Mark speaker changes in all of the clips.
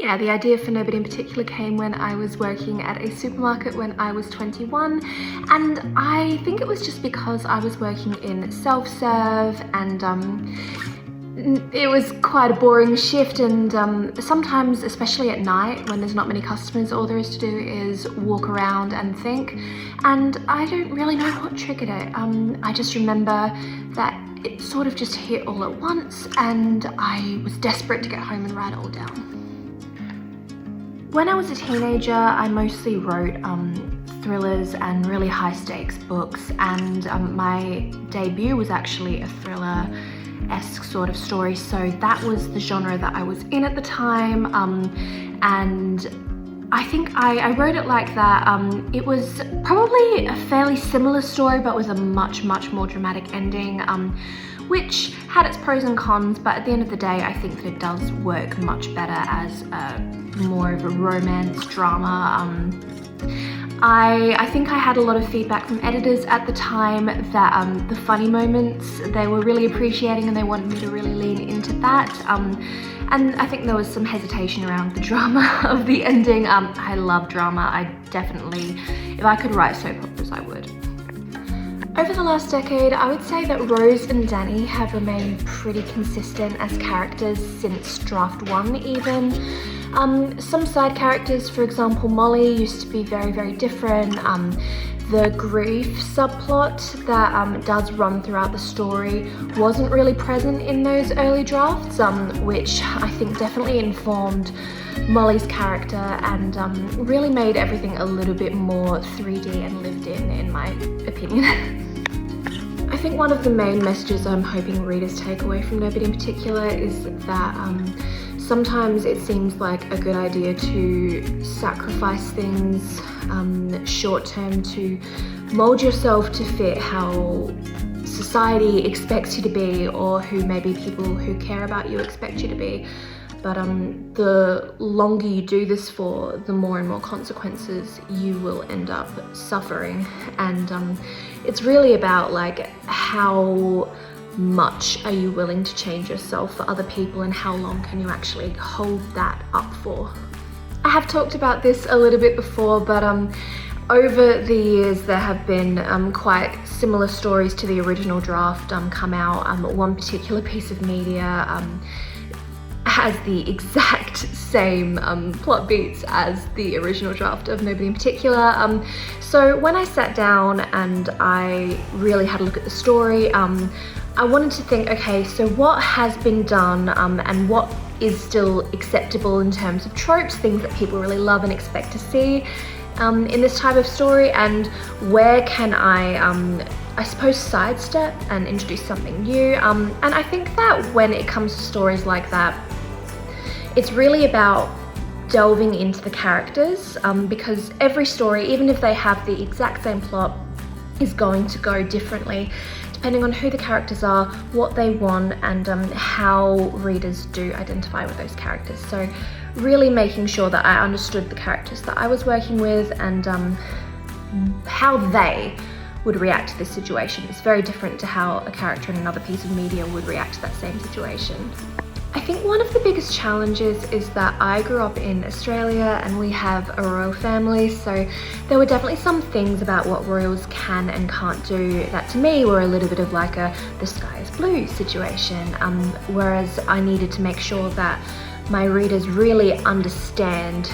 Speaker 1: Yeah, the idea for Nobody in Particular came when I was working at a supermarket when I was 21, and I think it was just because I was working in self-serve and it was quite a boring shift, and sometimes, especially at night when there's not many customers, all there is to do is walk around and think, and I don't really know what triggered it. I just remember that it sort of just hit all at once and I was desperate to get home and write it all down. When I was a teenager, I mostly wrote thrillers and really high stakes books, and my debut was actually a thriller-esque sort of story, so that was the genre that I was in at the time, and I think I wrote it like that. It was probably a fairly similar story but with a much more dramatic ending, which had its pros and cons, but at the end of the day I think that it does work much better as more of a romance drama. I think I had a lot of feedback from editors at the time that the funny moments they were really appreciating and they wanted me to really lean into that. And I think there was some hesitation around the drama of the ending. I love drama. I definitely, if I could write soap operas, I would. Over the last decade, I would say that Rose and Danny have remained pretty consistent as characters since draft 1 even. Some side characters, for example Molly, used to be very different. The grief subplot that does run throughout the story wasn't really present in those early drafts, which I think definitely informed Molly's character and really made everything a little bit more 3D and lived in my opinion. I think one of the main messages I'm hoping readers take away from Nobody in Particular is that sometimes it seems like a good idea to sacrifice things short term to mold yourself to fit how society expects you to be, or who maybe people who care about you expect you to be. But the longer you do this for, the more and more consequences you will end up suffering. And it's really about like how much are you willing to change yourself for other people, and how long can you actually hold that up for. I have talked about this a little bit before, but over the years there have been quite similar stories to the original draft come out. One particular piece of media has the exact same plot beats as the original draft of Nobody in Particular. So when I sat down and I really had a look at the story, I wanted to think, okay, so what has been done and what is still acceptable in terms of tropes, things that people really love and expect to see in this type of story, and where can I suppose sidestep and introduce something new. And I think that when it comes to stories like that, it's really about delving into the characters, because every story, even if they have the exact same plot, is going to go differently depending on who the characters are, what they want, and how readers do identify with those characters. So really making sure that I understood the characters that I was working with and how they would react to this situation. It's very different to how a character in another piece of media would react to that same situation. I think one of the biggest challenges is that I grew up in Australia and we have a royal family, so there were definitely some things about what royals can and can't do that to me were a little bit of like a the sky is blue situation, whereas I needed to make sure that my readers really understand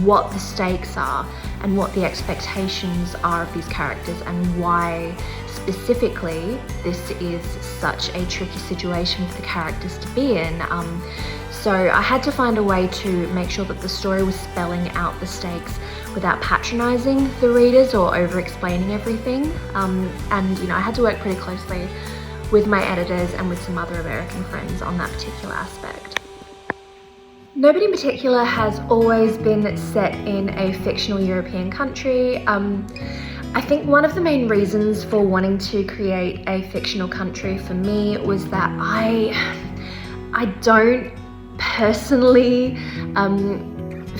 Speaker 1: what the stakes are and what the expectations are of these characters and why specifically this is such a tricky situation for the characters to be in. So I had to find a way to make sure that the story was spelling out the stakes without patronizing the readers or over explaining everything. And you know, I had to work pretty closely with my editors and with some other American friends on that particular aspect. Nobody in Particular has always been set in a fictional European country. I think one of the main reasons for wanting to create a fictional country for me was that I don't personally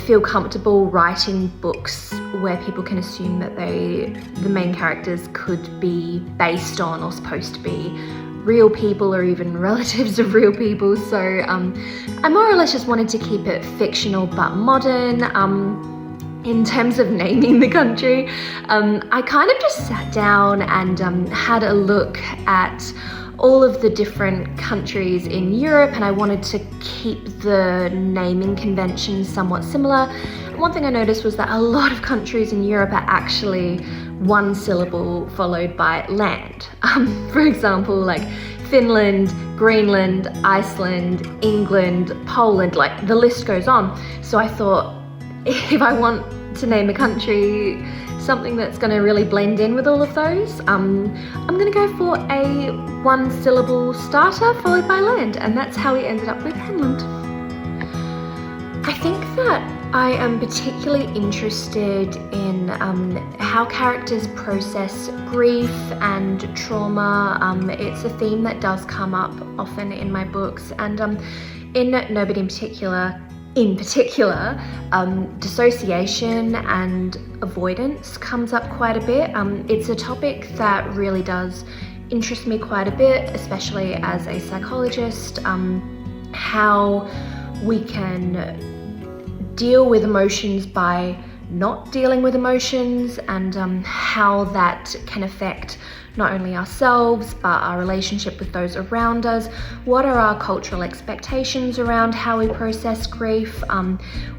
Speaker 1: feel comfortable writing books where people can assume that the main characters could be based on or supposed to be real people or even relatives of real people. So I more or less just wanted to keep it fictional but modern. In terms of naming the country, I kind of just sat down and had a look at all of the different countries in Europe, and I wanted to keep the naming conventions somewhat similar. And one thing I noticed was that a lot of countries in Europe are actually one syllable followed by land. For example, like Finland, Greenland, Iceland, England, Poland, like the list goes on. So I thought, if I want to name a country something that's going to really blend in with all of those, I'm going to go for a one syllable starter followed by land, and that's how we ended up with Finland. I think that I am particularly interested in how characters process grief and trauma. It's a theme that does come up often in my books, and in Nobody in particular, dissociation and avoidance comes up quite a bit. It's a topic that really does interest me quite a bit, especially as a psychologist, how we can deal with emotions by not dealing with emotions, and how that can affect not only ourselves but our relationship with those around us. What are our cultural expectations around how we process grief?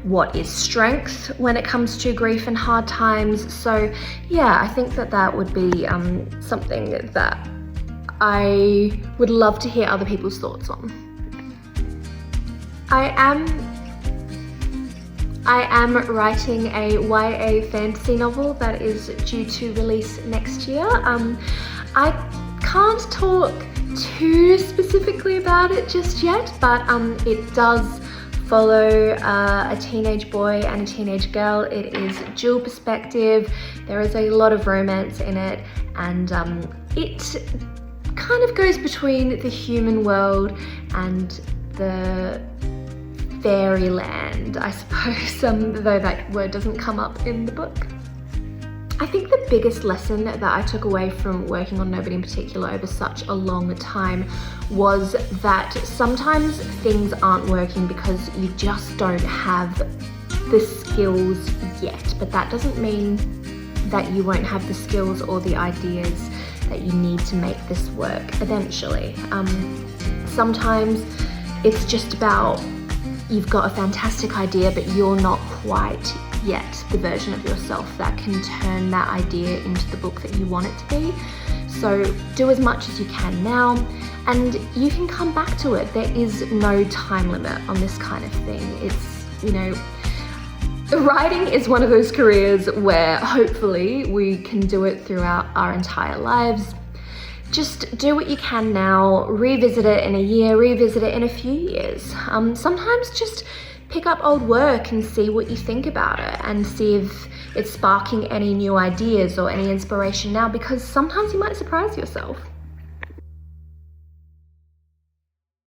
Speaker 1: What is strength when it comes to grief and hard times? So yeah, I think that that would be something that I would love to hear other people's thoughts on. I am writing a YA fantasy novel that is due to release next year. I can't talk too specifically about it just yet, but it does follow a teenage boy and a teenage girl. It is dual perspective. There is a lot of romance in it, and it kind of goes between the human world and the fairyland, I suppose, though that word doesn't come up in the book. I think the biggest lesson that I took away from working on Nobody in Particular over such a long time was that sometimes things aren't working because you just don't have the skills yet, but that doesn't mean that you won't have the skills or the ideas that you need to make this work eventually. Sometimes it's just about you've got a fantastic idea, but you're not quite yet the version of yourself that can turn that idea into the book that you want it to be. So do as much as you can now, and you can come back to it. There is no time limit on this kind of thing. It's, you know, writing is one of those careers where hopefully we can do it throughout our entire lives. Just do what you can now, revisit it in a year, revisit it in a few years. Sometimes just pick up old work and see what you think about it, and see if it's sparking any new ideas or any inspiration now, because sometimes you might surprise yourself.